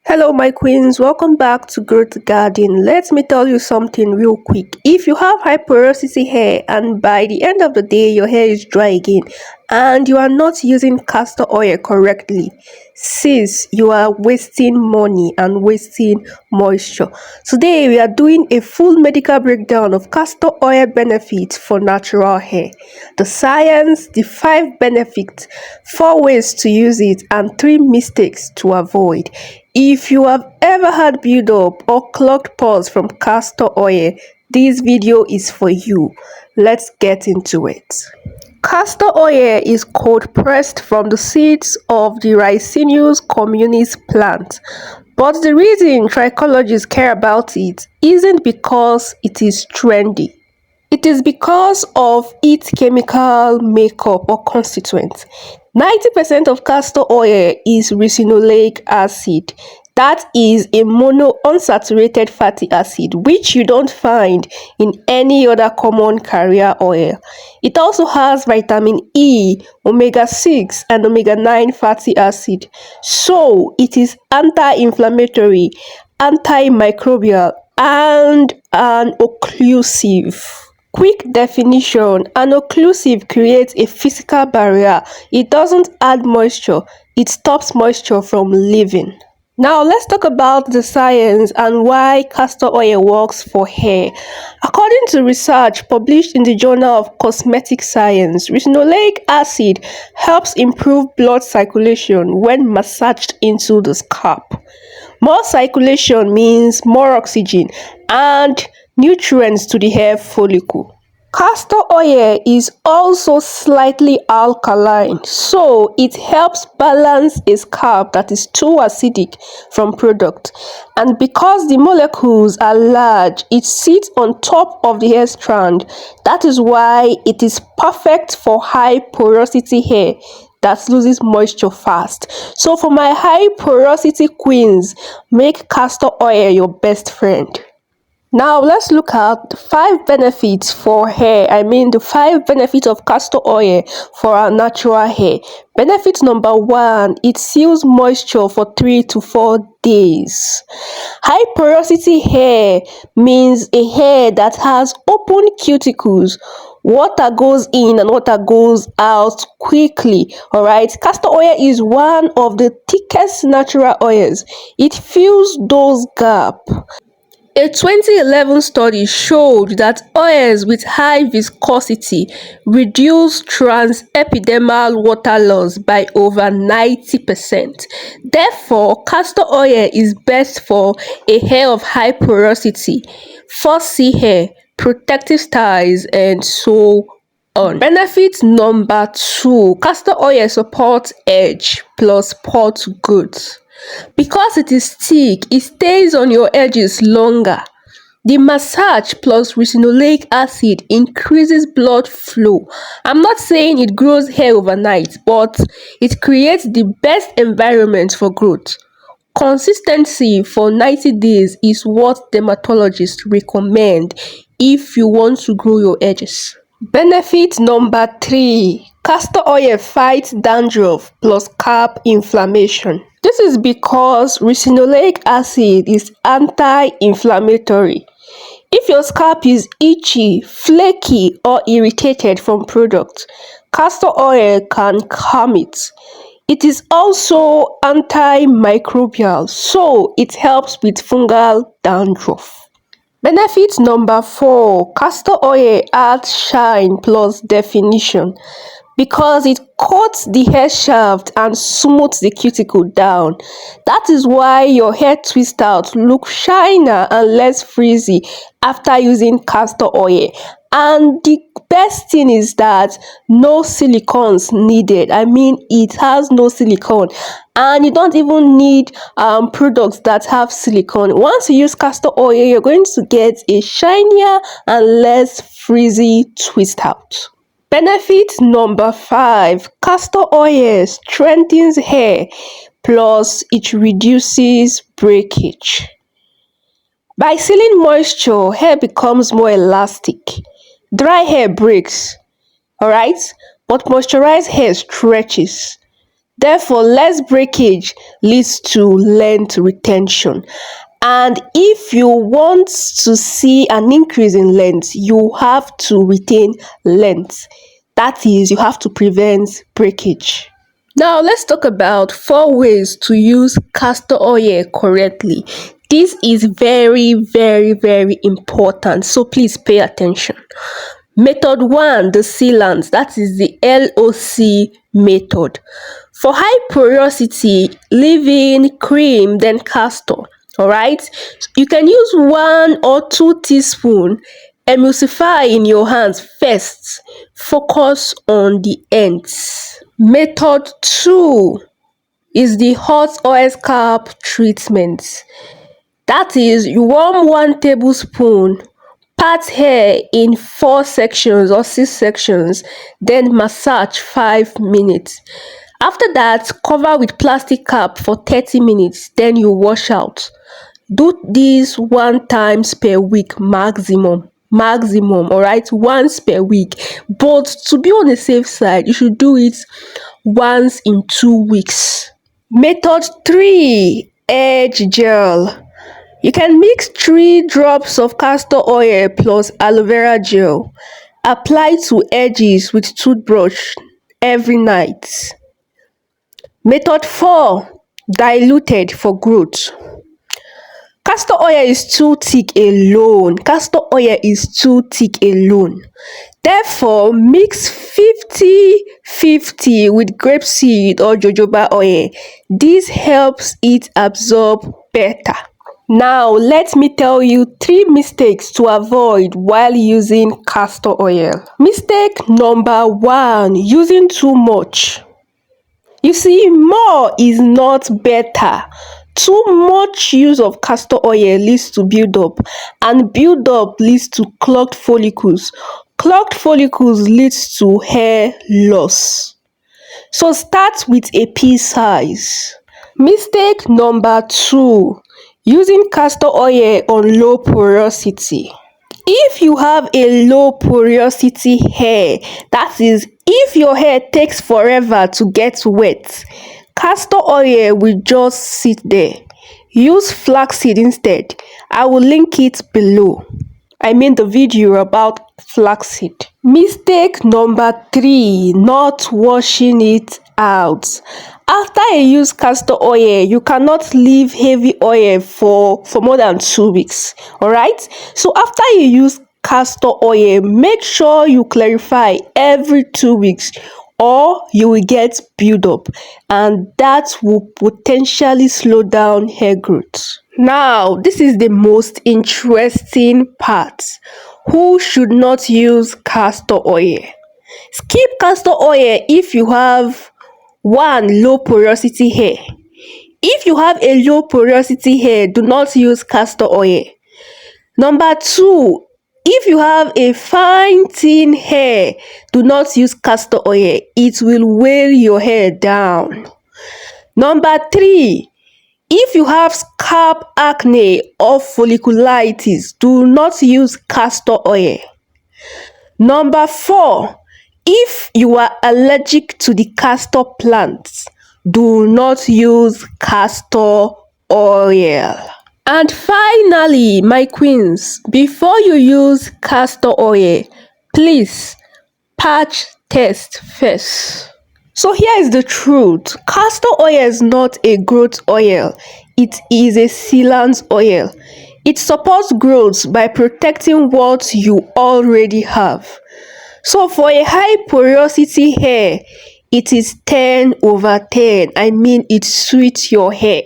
Hello my queens, welcome back to Growth Garden. Let me tell you something real quick. If you have high porosity hair and by the end of the day your hair is dry again and you are not using castor oil correctly, sis, you are wasting money and wasting moisture. Today we are doing a full medical breakdown of castor oil benefits for natural hair, the science, the 5 benefits, 4 ways to use it, and 3 mistakes to avoid. If you have ever had build-up or clogged pores from castor oil, this video is for you. Let's get into it. Castor oil is cold pressed from the seeds of the Ricinus communis plant. But the reason trichologists care about it isn't because it is trendy. It is because of its chemical makeup or constituents. 90% of castor oil is ricinoleic acid. That is a monounsaturated fatty acid, which you don't find in any other common carrier oil. It also has vitamin E, omega-6, and omega-9 fatty acid. So it is anti-inflammatory, antimicrobial, and an occlusive. Quick definition: an occlusive creates a physical barrier. It doesn't add moisture, it stops moisture from leaving. Now let's talk about the science and why castor oil works for hair. According to research published in the Journal of Cosmetic Science, ricinoleic acid helps improve blood circulation when massaged into the scalp. More circulation means more oxygen and nutrients to the hair follicle. Castor oil is also slightly alkaline, so it helps balance a scalp that is too acidic from product. And because the molecules are large, it sits on top of the hair strand. That is why it is perfect for high porosity hair that loses moisture fast. So for my high porosity queens, make castor oil your best friend. Now let's look at the 5 benefits for hair. The 5 benefits of castor oil for our natural hair. Benefit number 1, it seals moisture for 3 to 4 days. High porosity hair means a hair that has open cuticles. Water goes in and water goes out quickly. Alright, castor oil is one of the thickest natural oils. It fills those gaps. A 2011 study showed that oils with high viscosity reduce transepidermal water loss by over 90%. Therefore, castor oil is best for a hair of high porosity, fussy hair, protective styles, and so on. Benefit number 2, castor oil supports edge plus pot growth. Because it is thick, it stays on your edges longer. The massage plus ricinoleic acid increases blood flow. I'm not saying it grows hair overnight, but it creates the best environment for growth. Consistency for 90 days is what dermatologists recommend if you want to grow your edges. Benefit number 3, castor oil fights dandruff plus scalp inflammation. This is because ricinoleic acid is anti-inflammatory. If your scalp is itchy, flaky, or irritated from products, castor oil can calm it. It is also antimicrobial, so it helps with fungal dandruff. Benefit number 4, castor oil adds shine plus definition. Because it coats the hair shaft and smooths the cuticle down. That is why your hair twist out looks shinier and less frizzy after using castor oil. And the best thing is that no silicones needed. It has no silicone, and you don't even need products that have silicone. Once you use castor oil, you're going to get a shinier and less frizzy twist out. Benefit number 5, castor oil strengthens hair plus it reduces breakage. By sealing moisture, hair becomes more elastic. Dry hair breaks, alright, but moisturized hair stretches. Therefore, less breakage leads to length retention. And if you want to see an increase in length, you have to retain length. That is, you have to prevent breakage. Now, let's talk about 4 ways to use castor oil correctly. This is very, very, very important. So please pay attention. Method 1, the sealant, that is the LOC method. For high porosity, leave-in, cream, then castor. Alright, you can use 1 or 2 teaspoons, emulsify in your hands first, focus on the ends. Method 2 is the hot oil scalp treatment. That is, you warm 1 tablespoon, part hair in 4 sections or 6 sections, then massage 5 minutes. After that, cover with plastic cap for 30 minutes, then you wash out. Do this 1 times per week maximum, alright, once per week. But to be on the safe side, you should do it once in 2 weeks. Method 3, edge gel. You can mix 3 drops of castor oil plus aloe vera gel. Apply to edges with toothbrush every night. Method 4, diluted for growth. Castor oil is too thick alone. Therefore, mix 50-50 with grapeseed or jojoba oil. This helps it absorb better. Now, let me tell you 3 mistakes to avoid while using castor oil. Mistake number 1, using too much. You see, more is not better. Too much use of castor oil leads to buildup, and buildup leads to clogged follicles. Clogged follicles leads to hair loss. So start with a pea size. Mistake number 2, using castor oil on low porosity. If you have a low porosity hair, that is, if your hair takes forever to get wet, castor oil will just sit there. Use flaxseed instead. I will link it below. I mean the video about flaxseed. Mistake number 3, not washing it out. After you use castor oil, you cannot leave heavy oil for more than 2 weeks. Alright? So after you use castor oil, make sure you clarify every 2 weeks or you will get buildup, and that will potentially slow down hair growth. Now, this is the most interesting part. Who should not use castor oil? Skip castor oil if you have 1, low porosity hair. If you have a low porosity hair, do not use castor oil. Number 2, if you have a fine thin hair, do not use castor oil. It will weigh your hair down. Number 3, if you have scalp acne or folliculitis, do not use castor oil. Number 4, if you are allergic to the castor plants, do not use castor oil. And finally, my queens, before you use castor oil, please patch test first. So here is the truth. Castor oil is not a growth oil. It is a sealant oil. It supports growth by protecting what you already have. So for a high porosity hair, it is 10/10. I mean, it suits your hair.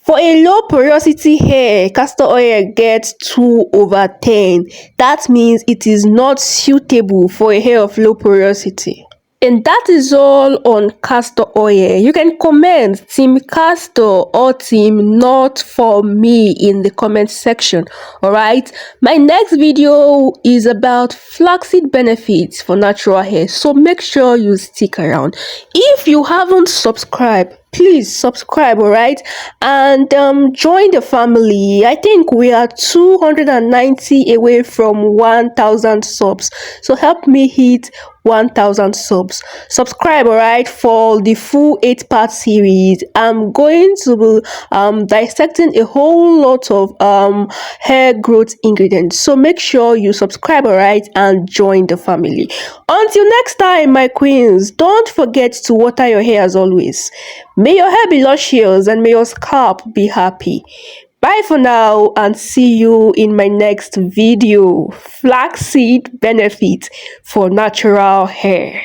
For a low porosity hair, castor oil gets 2/10. That means it is not suitable for a hair of low porosity. And that is all on castor oil. You can comment Team Castor or Team Not for me in the comment section. Alright, my next video is about flaxseed benefits for natural hair, so make sure you stick around. If you haven't subscribed, please subscribe, alright, and join the family. I think we are 290 away from 1,000 subs, so help me hit 1,000 subs. Subscribe, alright, for the full 8-part series. I'm going to be dissecting a whole lot of hair growth ingredients. So make sure you subscribe, alright, and join the family. Until next time, my queens, don't forget to water your hair as always. May your hair be luscious and may your scalp be happy. Bye for now and see you in my next video. Flaxseed benefit for natural hair.